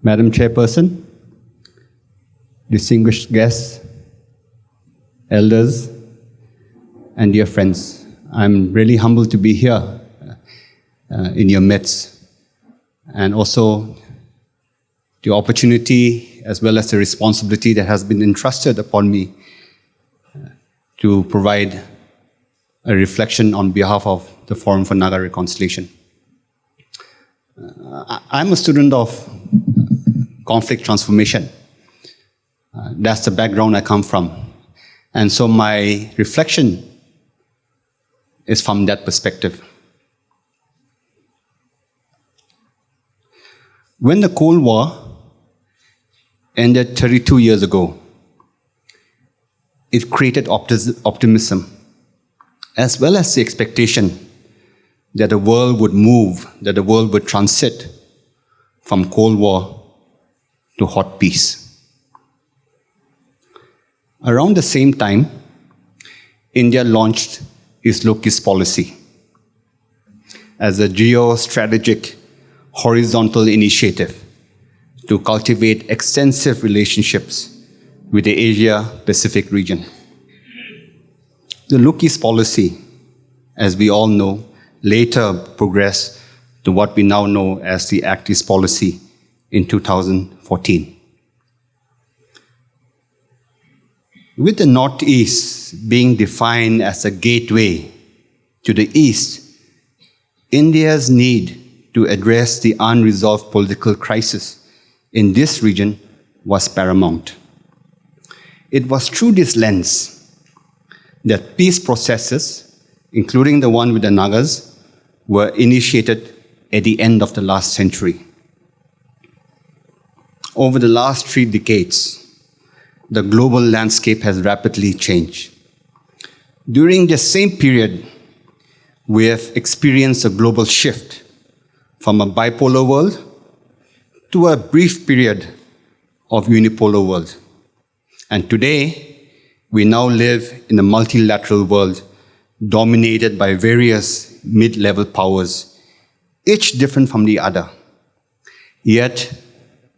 Madam Chairperson, distinguished guests, elders, and dear friends, I'm really humbled to be here in your midst, and also the opportunity as well as the responsibility that has been entrusted upon me to provide a reflection on behalf of the Forum for Naga Reconciliation. I'm a student of conflict transformation. That's the background I come from. And so my reflection is from that perspective. When the Cold War ended 32 years ago, it created optimism, as well as the expectation that the world would move, that the world would transit from Cold War to hot peace. Around the same time, India launched its Lokis policy as a geostrategic horizontal initiative to cultivate extensive relationships with the Asia-Pacific region. The Lokis policy, as we all know, later progressed to what we now know as the Act East policy in 2014. With the Northeast being defined as a gateway to the East, India's need to address the unresolved political crisis in this region was paramount. It was through this lens that peace processes, including the one with the Nagas, were initiated at the end of the last century. Over the last 3 decades, the global landscape has rapidly changed. During the same period, we have experienced a global shift from a bipolar world to a brief period of unipolar world. And today, we now live in a multilateral world dominated by various mid-level powers, each different from the other, yet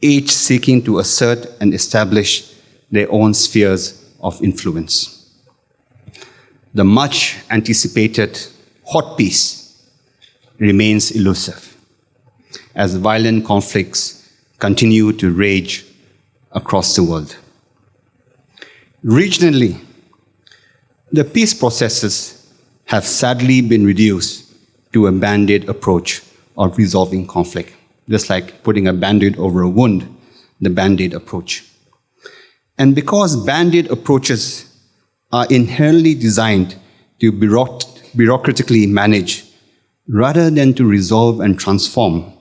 each seeking to assert and establish their own spheres of influence. The much anticipated hot peace remains elusive as violent conflicts continue to rage across the world. Regionally, the peace processes have sadly been reduced to a band-aid approach of resolving conflict, just like putting a band-aid over a wound, the band-aid approach. And because band-aid approaches are inherently designed to bureaucratically manage rather than to resolve and transform,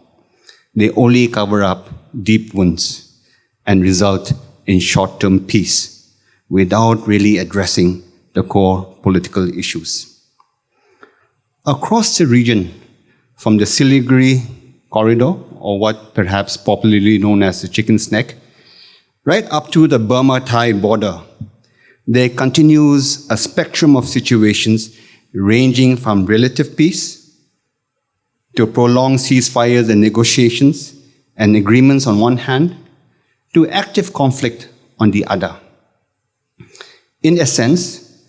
they only cover up deep wounds and result in short-term peace without really addressing the core political issues. Across the region, from the Siliguri corridor, or what perhaps popularly known as the Chicken's Neck, right up to the Burma-Thai border, there continues a spectrum of situations ranging from relative peace to prolonged ceasefires and negotiations and agreements on one hand, to active conflict on the other. In essence,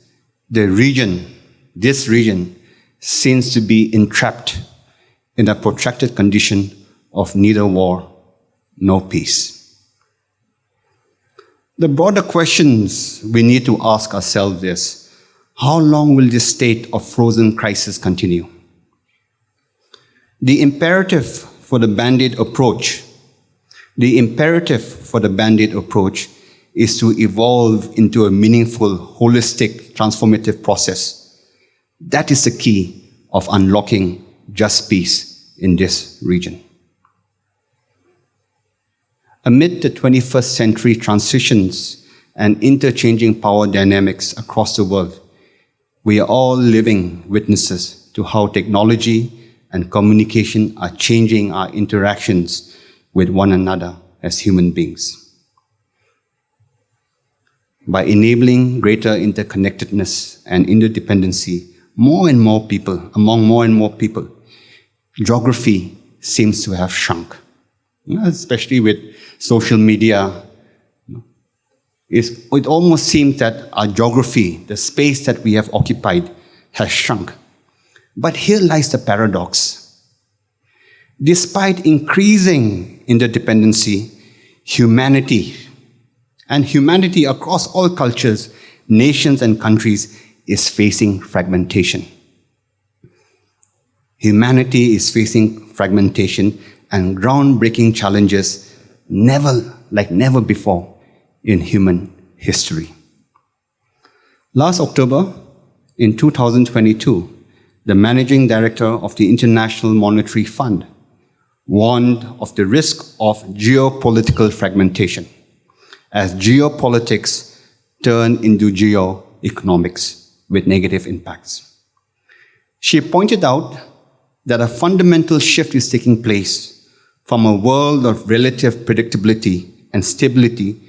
this region seems to be entrapped in a protracted condition of neither war nor peace. The broader questions we need to ask ourselves is, how long will this state of frozen crisis continue? The imperative for the Band-Aid approach is to evolve into a meaningful, holistic, transformative process. That is the key of unlocking just peace in this region. Amid the 21st century transitions and interchanging power dynamics across the world, we are all living witnesses to how technology and communication are changing our interactions with one another as human beings. By enabling greater interconnectedness and interdependency among more and more people, geography seems to have shrunk. especially with social media. It almost seems that our geography, the space that we have occupied, has shrunk. But here lies the paradox. Despite increasing interdependency, humanity across all cultures, nations, and countries is facing fragmentation. Humanity is facing fragmentation and groundbreaking challenges like never before in human history. Last October, in 2022, the managing director of the International Monetary Fund warned of the risk of geopolitical fragmentation as geopolitics turn into geoeconomics with negative impacts. She pointed out that a fundamental shift is taking place from a world of relative predictability and stability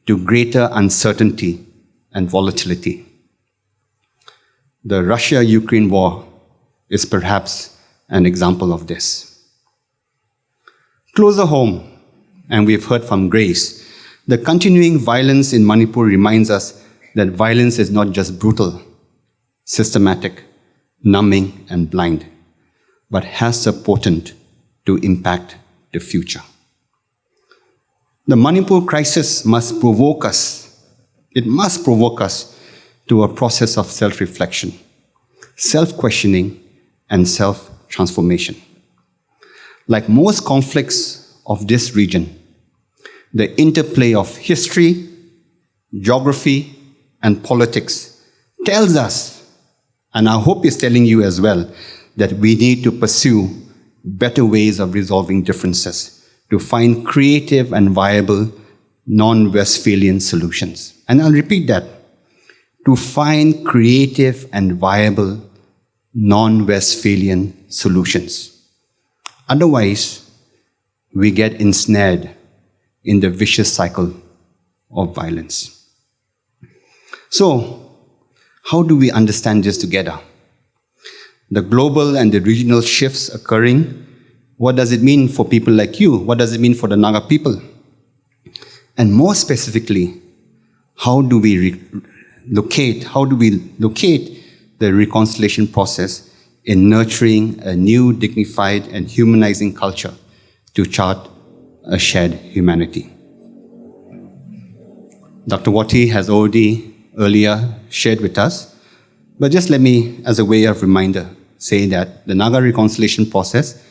to greater uncertainty and volatility. The Russia-Ukraine war is perhaps an example of this. Closer home, and we've heard from Grace, the continuing violence in Manipur reminds us that violence is not just brutal, systematic, numbing, and blind, but has the potent to impact the future. The Manipur crisis must provoke us. It must provoke us to a process of self-reflection, self-questioning, and self-transformation. Like most conflicts of this region, the interplay of history, geography, and politics tells us, and I hope is telling you as well, that we need to pursue better ways of resolving differences to find creative and viable non-Westphalian solutions. And I'll repeat that, to find creative and viable non-Westphalian solutions. Otherwise, we get ensnared in the vicious cycle of violence. So, how do we understand this together? The global and the regional shifts occurring, what does it mean for people like you? What does it mean for the Naga people? And more specifically, how do we locate the reconciliation process in nurturing a new, dignified, and humanizing culture to chart a shared humanity? Dr. Wati has already earlier shared with us, but just let me, as a way of reminder, say that the Naga Reconciliation process,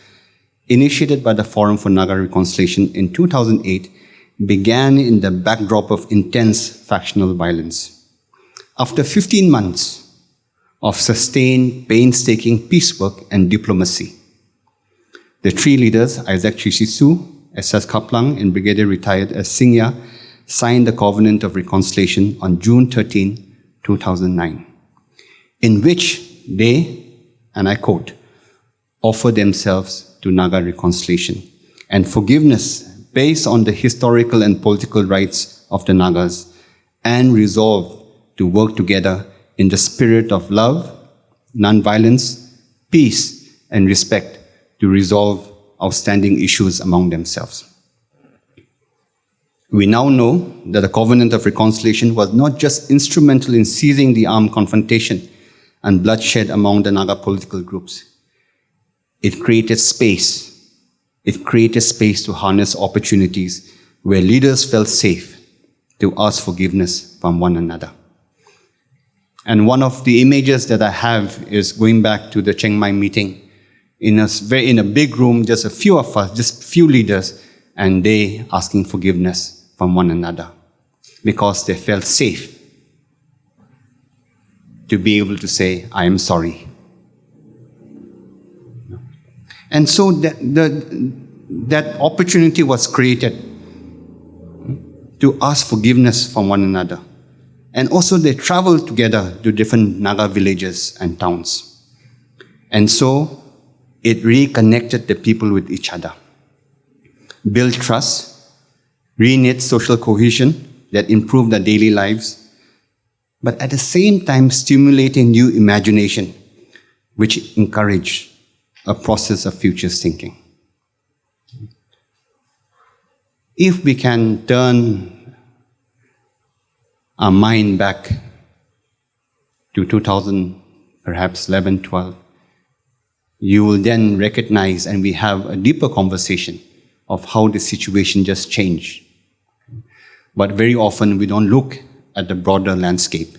initiated by the Forum for Naga Reconciliation in 2008, began in the backdrop of intense factional violence. After 15 months of sustained, painstaking peacework and diplomacy, the three leaders, Isak Chishi Swu, SS Khaplang, and Brigadier retired as Singnya, signed the Covenant of Reconciliation on June 13, 2009, in which they, and I quote, offer themselves to Naga reconciliation and forgiveness based on the historical and political rights of the Nagas, and resolve to work together in the spirit of love, non-violence, peace, and respect to resolve outstanding issues among themselves. We now know that the Covenant of Reconciliation was not just instrumental in ceasing the armed confrontation and bloodshed among the Naga political groups. It created space. It created space to harness opportunities where leaders felt safe to ask forgiveness from one another. And one of the images that I have is going back to the Chiang Mai meeting in a big room, just a few of us, just few leaders, and they asking forgiveness from one another because they felt safe to be able to say, I am sorry. And so that opportunity was created to ask forgiveness from one another. And also they traveled together to different Naga villages and towns. And so it reconnected the people with each other, built trust, reknit social cohesion that improved their daily lives, but at the same time stimulating new imagination, which encouraged a process of future thinking. if we can turn our mind back to 2000, perhaps 11, 12, you will then recognize and we have a deeper conversation of how the situation just changed. But very often we don't look at the broader landscape.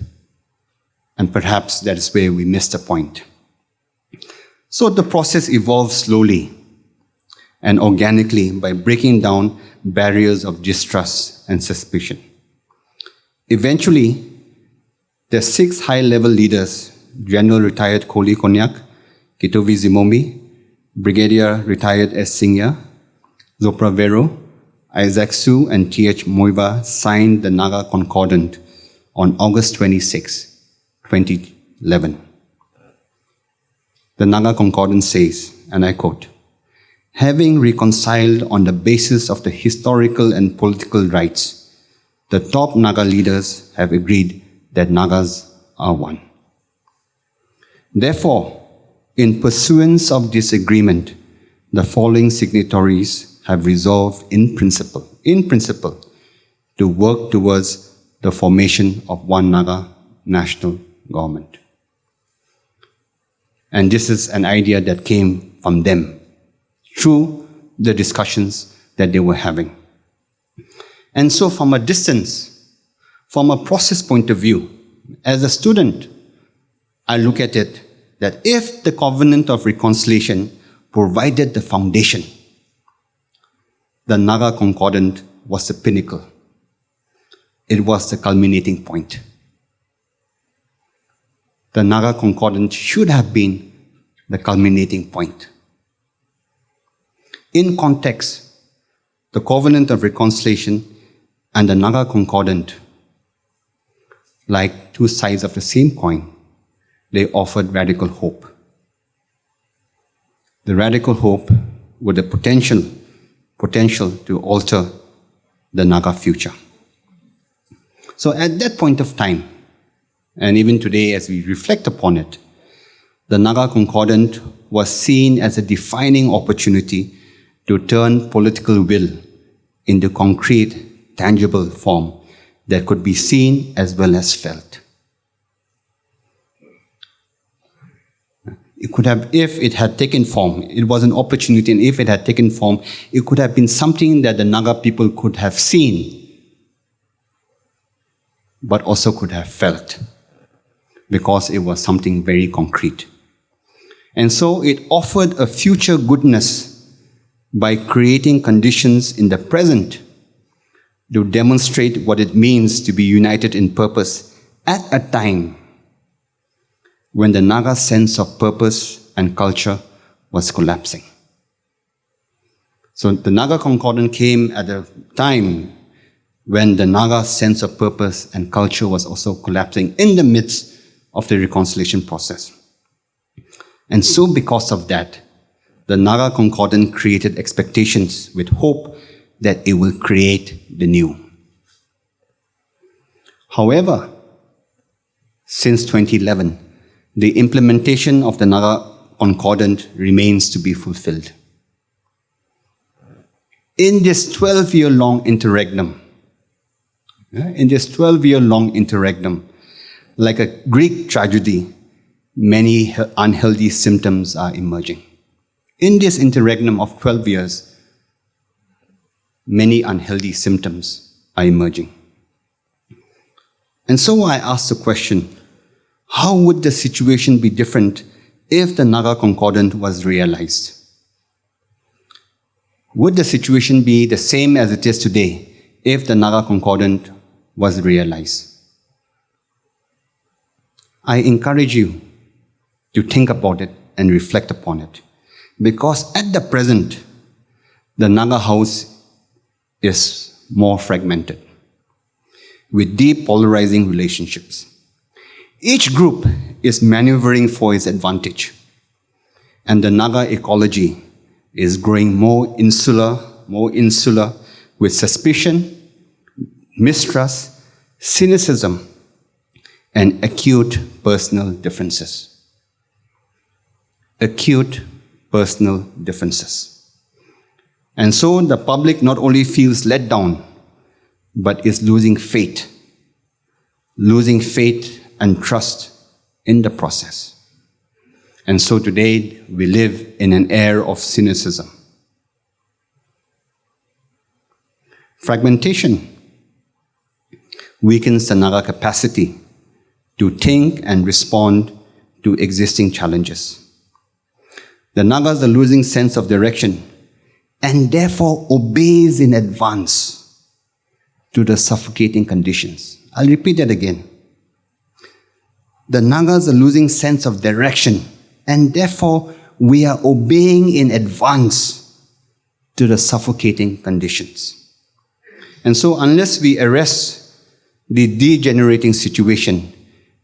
And perhaps that is where we miss the point. So the process evolves slowly and organically by breaking down barriers of distrust and suspicion. Eventually, the 6 high-level leaders, General Retired Koli Konyak, Kitovi Zimomi, Brigadier Retired S. Singnya, Zopra Vero, Isak Chishi Swu, and T.H. Moiva signed the Naga Concordant on August 26, 2011. The Naga Concordant says, and I quote, "Having reconciled on the basis of the historical and political rights, the top Naga leaders have agreed that Nagas are one. Therefore, in pursuance of this agreement, the following signatories have resolved in principle, to work towards the formation of one Naga national government." And this is an idea that came from them through the discussions that they were having. And so from a distance, from a process point of view, as a student, I look at it that if the Covenant of Reconciliation provided the foundation, the Naga Concordant was the pinnacle. It was the culminating point. The Naga Concordant should have been the culminating point. In context, the Covenant of Reconciliation and the Naga Concordant, like two sides of the same coin, they offered radical hope. The radical hope with the potential to alter the Naga future. So at that point of time, and even today as we reflect upon it, the Naga Concordant was seen as a defining opportunity to turn political will into concrete, tangible form that could be seen as well as felt. It could have, if it had taken form, it was an opportunity, and if it had taken form, it could have been something that the Naga people could have seen, but also could have felt, because it was something very concrete. And so it offered a future goodness by creating conditions in the present to demonstrate what it means to be united in purpose at a time when the Naga sense of purpose and culture was collapsing. So the Naga Concordant came at a time when the Naga sense of purpose and culture was also collapsing in the midst of the reconciliation process. And so because of that, the Naga Concordant created expectations with hope that it will create the new. However, since 2011, the implementation of the Naga Concordant remains to be fulfilled. In this 12-year-long interregnum, like a Greek tragedy, many unhealthy symptoms are emerging. In this interregnum of 12 years, many unhealthy symptoms are emerging. And so I ask the question, how would the situation be different if the Naga Concordant was realized? Would the situation be the same as it is today if the Naga Concordant was realized? I encourage you to think about it and reflect upon it, because at the present, the Naga house is more fragmented, with deep polarizing relationships. Each group is maneuvering for its advantage, and the Naga ecology is growing more insular with suspicion, mistrust, cynicism, and acute personal differences. Acute personal differences. And so the public not only feels let down, but is losing faith and trust in the process. And so today we live in an era of cynicism. Fragmentation weakens the Naga capacity to think and respond to existing challenges. The Nagas are losing sense of direction and therefore obeys in advance to the suffocating conditions. I'll repeat that again. The Nagas are losing sense of direction and therefore we are obeying in advance to the suffocating conditions. And so unless we arrest the degenerating situation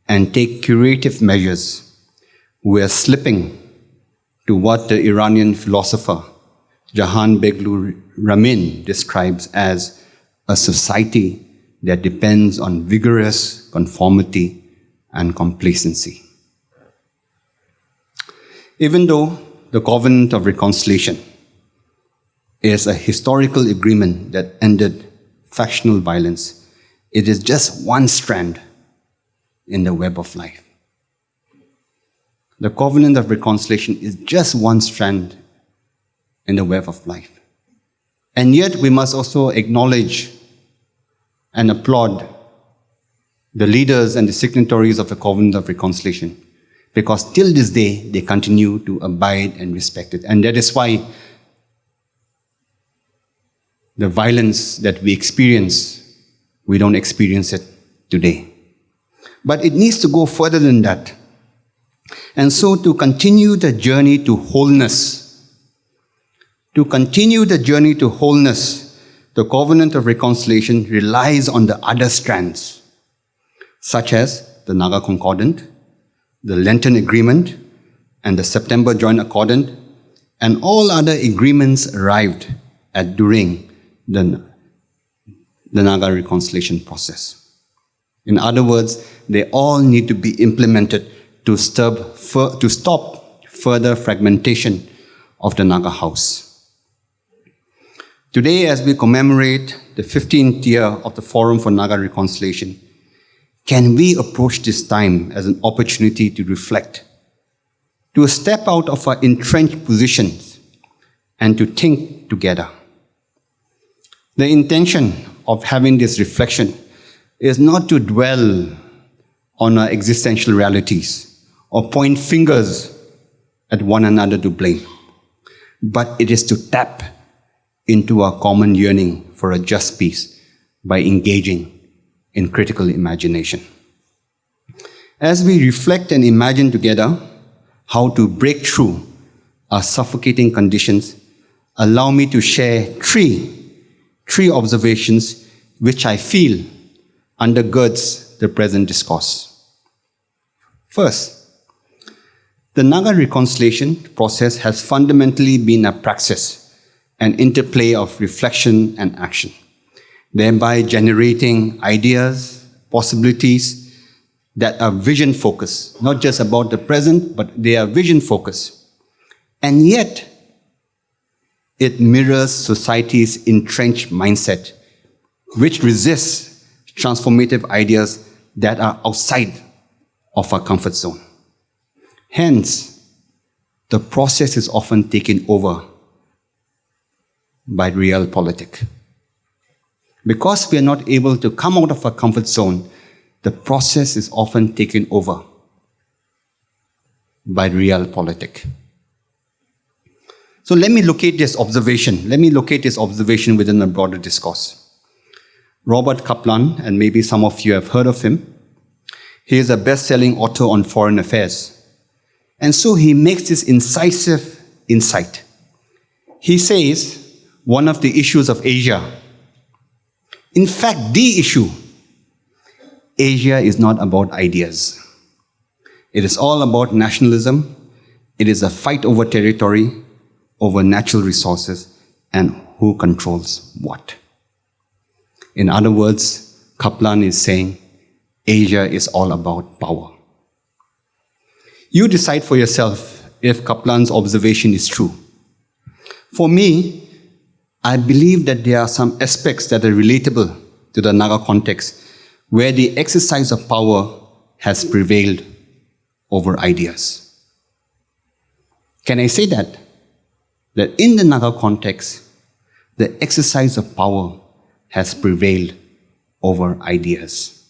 and take curative measures, we are slipping to what the Iranian philosopher Jahan Beglu Ramin describes as a society that depends on vigorous conformity and complacency. Even though the Covenant of Reconciliation is a historical agreement that ended factional violence, it is just one strand in the web of life. The Covenant of Reconciliation is just one strand in the web of life. And yet we must also acknowledge and applaud the leaders and the signatories of the Covenant of Reconciliation, because till this day they continue to abide and respect it. And that is why the violence that we experience, we don't experience it today. But it needs to go further than that. And so to continue the journey to wholeness, the Covenant of Reconciliation relies on the other strands, such as the Naga Concordant, the Lenten Agreement, and the September Joint Accordant, and all other agreements arrived at during the Naga Reconciliation process. In other words, they all need to be implemented to stop further fragmentation of the Naga House. Today, as we commemorate the 15th year of the Forum for Naga Reconciliation, can we approach this time as an opportunity to reflect, to step out of our entrenched positions, and to think together? The intention of having this reflection is not to dwell on our existential realities or point fingers at one another to blame, but it is to tap into our common yearning for a just peace by engaging in critical imagination. As we reflect and imagine together how to break through our suffocating conditions, allow me to share three observations which I feel undergirds the present discourse. First, the Naga reconciliation process has fundamentally been a praxis, an interplay of reflection and action, thereby generating ideas, possibilities that are vision-focused, not just about the present, but they are vision-focused. And yet, it mirrors society's entrenched mindset, which resists transformative ideas that are outside of our comfort zone. Hence, the process is often taken over by realpolitik. Because we are not able to come out of our comfort zone, the process is often taken over by realpolitik. So let me locate this observation. Within a broader discourse. Robert Khaplang, and maybe some of you have heard of him, he is a best-selling author on foreign affairs. And so he makes this incisive insight. He says, one of the issues of Asia, in fact, the issue, Asia is not about ideas. It is all about nationalism. It is a fight over territory, over natural resources, and who controls what. In other words, Khaplang is saying, Asia is all about power. You decide for yourself if Khaplang's observation is true. For me, I believe that there are some aspects that are relatable to the Naga context where the exercise of power has prevailed over ideas. Can I say that? That in the Naga context, the exercise of power has prevailed over ideas.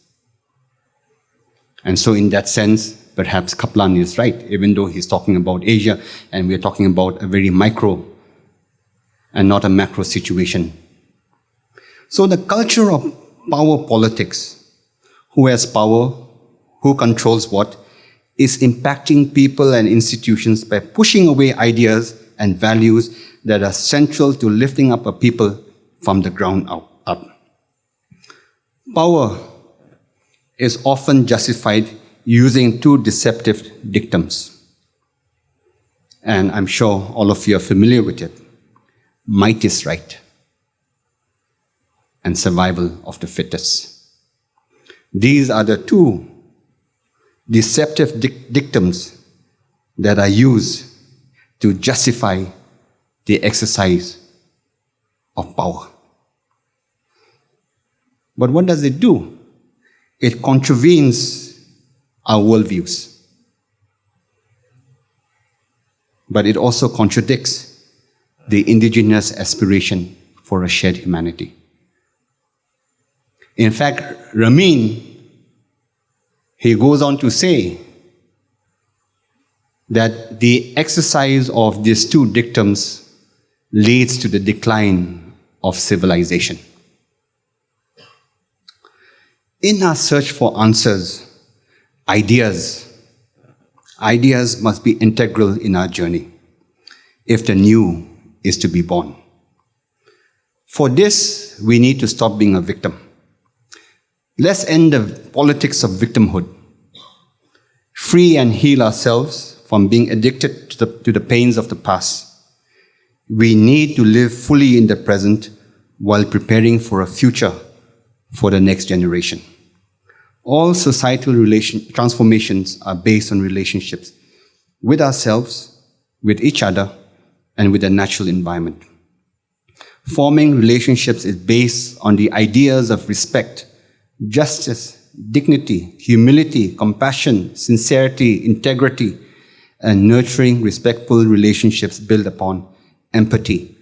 And so in that sense, perhaps Khaplang is right, even though he's talking about Asia and we're talking about a very micro and not a macro situation. So the culture of power politics, who has power, who controls what, is impacting people and institutions by pushing away ideas and values that are central to lifting up a people from the ground up. Power is often justified using two deceptive dictums. And I'm sure all of you are familiar with it. Might is right, and survival of the fittest. These are the two deceptive dictums that are used to justify the exercise of power. But what does it do? It contravenes our worldviews. But it also contradicts the indigenous aspiration for a shared humanity. In fact, Ramin, he goes on to say that the exercise of these two dictums leads to the decline of civilization. In our search for answers, ideas must be integral in our journey if the new is to be born. For this, we need to stop being a victim. Let's end the politics of victimhood. Free and heal ourselves from being addicted to the pains of the past. We need to live fully in the present while preparing for a future for the next generation. All societal transformations are based on relationships with ourselves, with each other, and with the natural environment. Forming relationships is based on the ideas of respect, justice, dignity, humility, compassion, sincerity, integrity, and nurturing respectful relationships built upon empathy,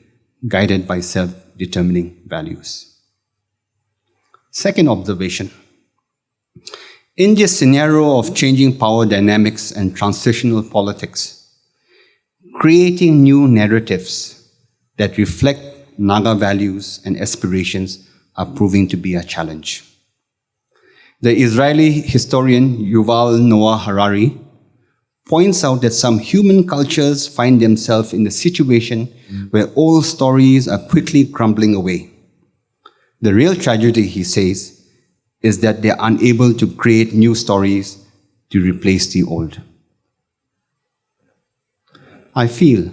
guided by self-determining values. Second observation. In this scenario of changing power dynamics and transitional politics, creating new narratives that reflect Naga values and aspirations are proving to be a challenge. The Israeli historian Yuval Noah Harari points out that some human cultures find themselves in a situation where old stories are quickly crumbling away. The real tragedy, he says, is that they are unable to create new stories to replace the old. I feel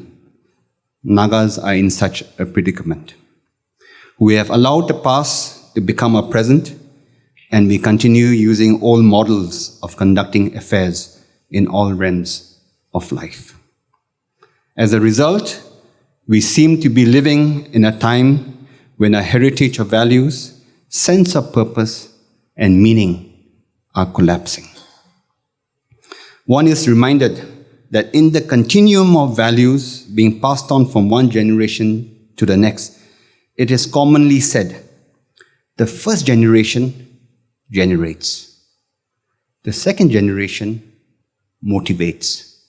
Nagas are in such a predicament. We have allowed the past to become a present, and we continue using old models of conducting affairs in all realms of life. As a result, we seem to be living in a time when our heritage of values, sense of purpose, and meaning are collapsing. One is reminded that in the continuum of values being passed on from one generation to the next, it is commonly said, the first generation generates, the second generation motivates,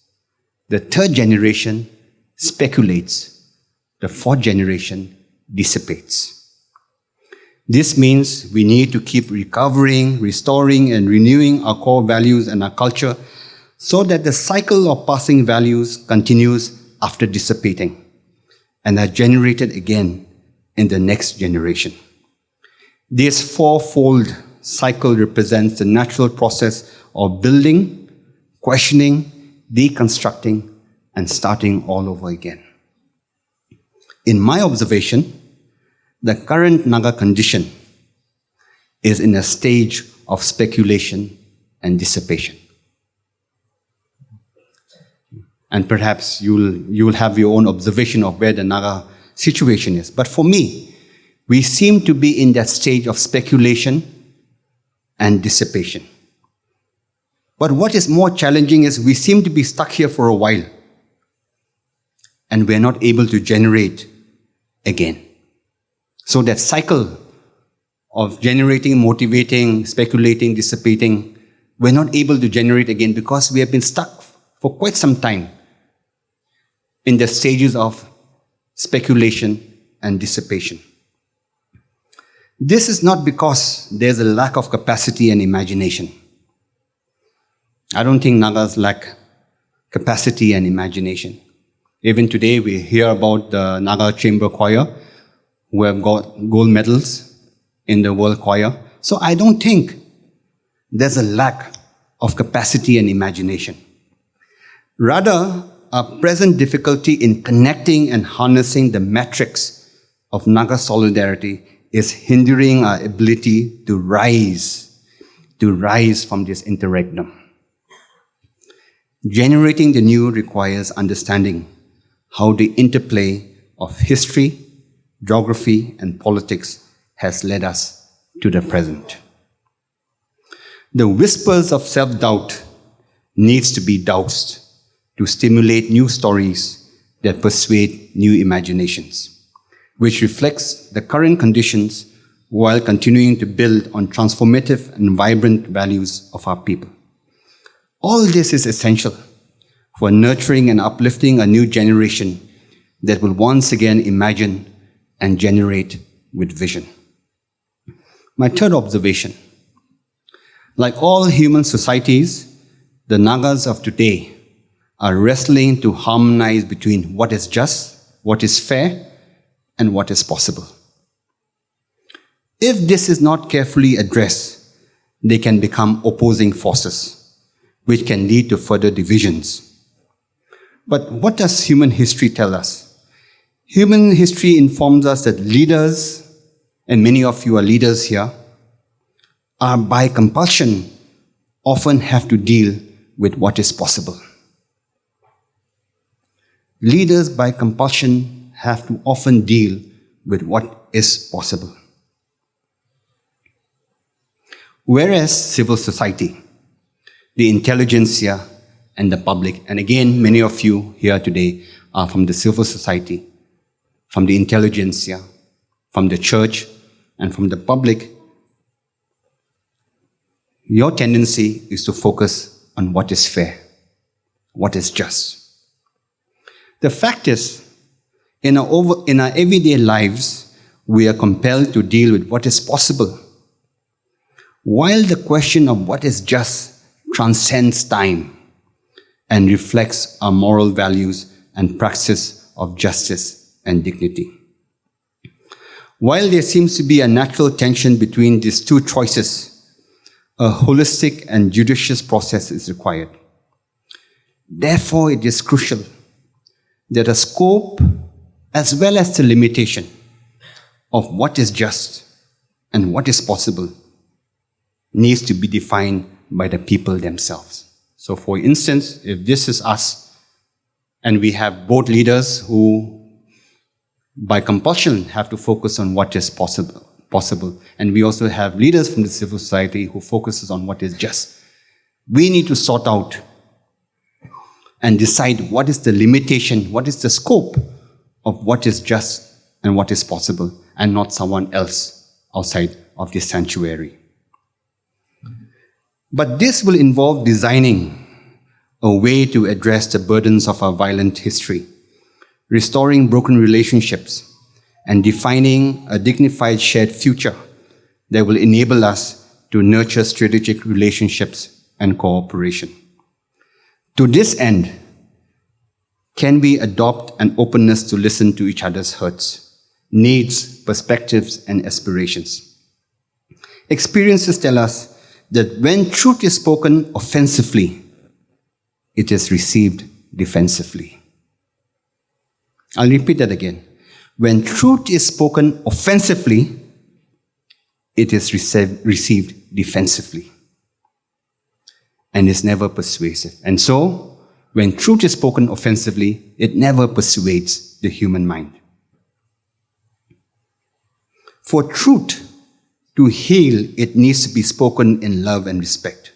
the third generation speculates, the fourth generation dissipates. This means we need to keep recovering, restoring, and renewing our core values and our culture so that the cycle of passing values continues after dissipating and are generated again in the next generation. This fourfold cycle represents the natural process of building, questioning, deconstructing, and starting all over again. In my observation, the current Naga condition is in a stage of speculation and dissipation. And perhaps you'll have your own observation of where the Naga situation is. But for me, we seem to be in that stage of speculation and dissipation. But what is more challenging is we seem to be stuck here for a while, and we're not able to generate again. So that cycle of generating, motivating, speculating, dissipating, we're not able to generate again because we have been stuck for quite some time in the stages of speculation and dissipation. This is not because there's a lack of capacity and imagination. I don't think Nagas lack capacity and imagination. Even today, we hear about the Naga Chamber Choir, who have got gold medals in the World Choir. So I don't think there's a lack of capacity and imagination. Rather, our present difficulty in connecting and harnessing the metrics of Naga solidarity is hindering our ability to rise from this interregnum. Generating the new requires understanding how the interplay of history, geography, and politics has led us to the present. The whispers of self-doubt needs to be doused to stimulate new stories that persuade new imaginations, which reflects the current conditions while continuing to build on transformative and vibrant values of our people. All this is essential for nurturing and uplifting a new generation that will once again imagine and generate with vision. My third observation: like all human societies, the Nagas of today are wrestling to harmonize between what is just, what is fair, and what is possible. If this is not carefully addressed, they can become opposing forces, which can lead to further divisions. But what does human history tell us? Human history informs us that leaders, and many of you are leaders here, are by compulsion often have to deal with what is possible. Leaders by compulsion have to often deal with what is possible. Whereas civil society, the intelligentsia, and the public, and again, many of you here today are from the civil society, from the intelligentsia, from the church, and from the public, your tendency is to focus on what is fair, what is just. The fact is, in our everyday lives, we are compelled to deal with what is possible, while the question of what is just transcends time and reflects our moral values and practice of justice and dignity. While there seems to be a natural tension between these two choices, a holistic and judicious process is required. Therefore, it is crucial that a scope as well as the limitation of what is just and what is possible needs to be defined by the people themselves. So for instance, if this is us, and we have both leaders who by compulsion have to focus on what is possible, and we also have leaders from the civil society who focuses on what is just, we need to sort out and decide what is the limitation, what is the scope of what is just and what is possible, and not someone else outside of this sanctuary. But this will involve designing a way to address the burdens of our violent history, restoring broken relationships, and defining a dignified shared future that will enable us to nurture strategic relationships and cooperation. To this end, can we adopt an openness to listen to each other's hurts, needs, perspectives, and aspirations? Experiences tell us that when truth is spoken offensively, it is received defensively. I'll repeat that again. When truth is spoken offensively, it is received defensively and is never persuasive. And so, when truth is spoken offensively, it never persuades the human mind. For truth to heal, it needs to be spoken in love and respect.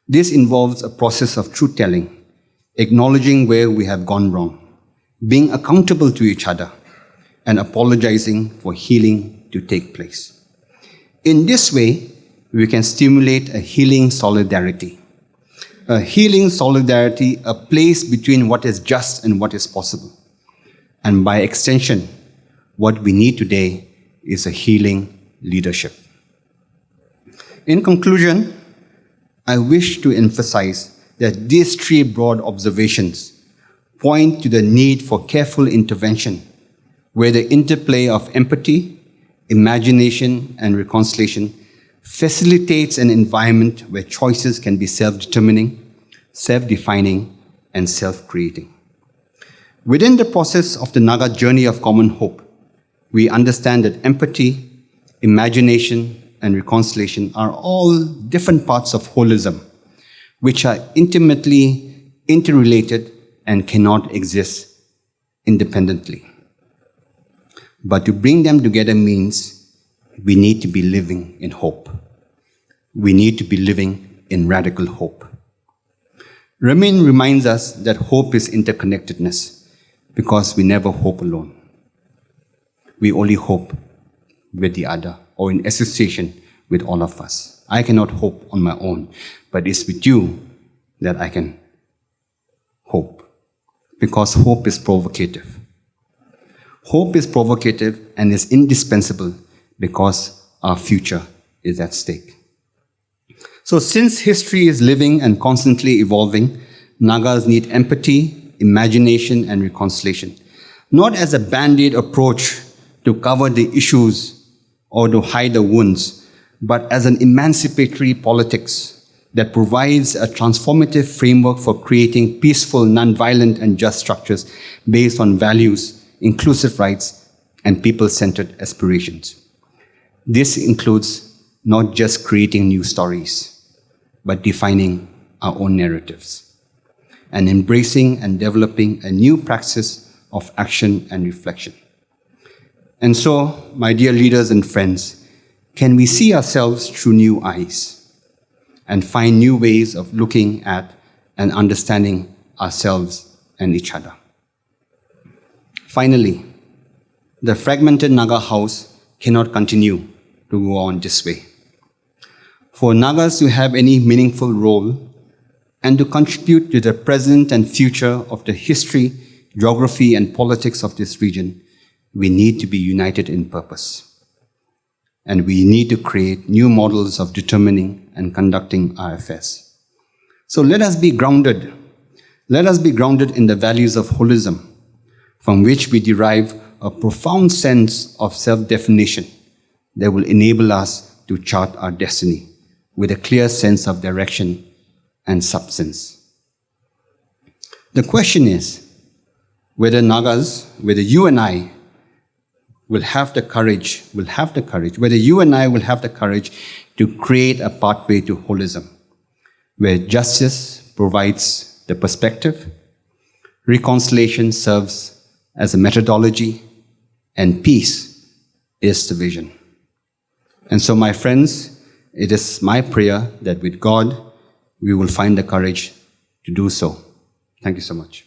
This involves a process of truth-telling, acknowledging where we have gone wrong, being accountable to each other, and apologizing for healing to take place. In this way, we can stimulate a healing solidarity. A healing solidarity, a place between what is just and what is possible. And by extension, what we need today is a healing leadership. In conclusion, I wish to emphasize that these three broad observations point to the need for careful intervention, where the interplay of empathy, imagination, and reconciliation facilitates an environment where choices can be self-determining, self-defining, and self-creating. Within the process of the Naga journey of common hope, we understand that empathy, imagination, and reconciliation are all different parts of holism, which are intimately interrelated and cannot exist independently. But to bring them together means we need to be living in hope. We need to be living in radical hope. Ramin reminds us that hope is interconnectedness because we never hope alone. We only hope with the other or in association with all of us. I cannot hope on my own, but it's with you that I can hope, because hope is provocative. Hope is provocative and is indispensable because our future is at stake. So since history is living and constantly evolving, Nagas need empathy, imagination, and reconciliation, not as a band-aid approach to cover the issues or to hide the wounds, but as an emancipatory politics that provides a transformative framework for creating peaceful, non-violent, and just structures based on values, inclusive rights, and people-centered aspirations. This includes not just creating new stories, but defining our own narratives and embracing and developing a new praxis of action and reflection. And so, my dear leaders and friends, can we see ourselves through new eyes and find new ways of looking at and understanding ourselves and each other? Finally, the fragmented Naga house cannot continue to go on this way. For Nagas to have any meaningful role and to contribute to the present and future of the history, geography, and politics of this region, we need to be united in purpose. And we need to create new models of determining and conducting our affairs. So let us be grounded. Let us be grounded in the values of holism, from which we derive a profound sense of self-definition that will enable us to chart our destiny with a clear sense of direction and substance. The question is whether Nagas, whether you and I will have the courage, whether you and I will have the courage to create a pathway to holism, where justice provides the perspective, reconciliation serves as a methodology, and peace is the vision. And so, my friends, it is my prayer that with God, we will find the courage to do so. Thank you so much.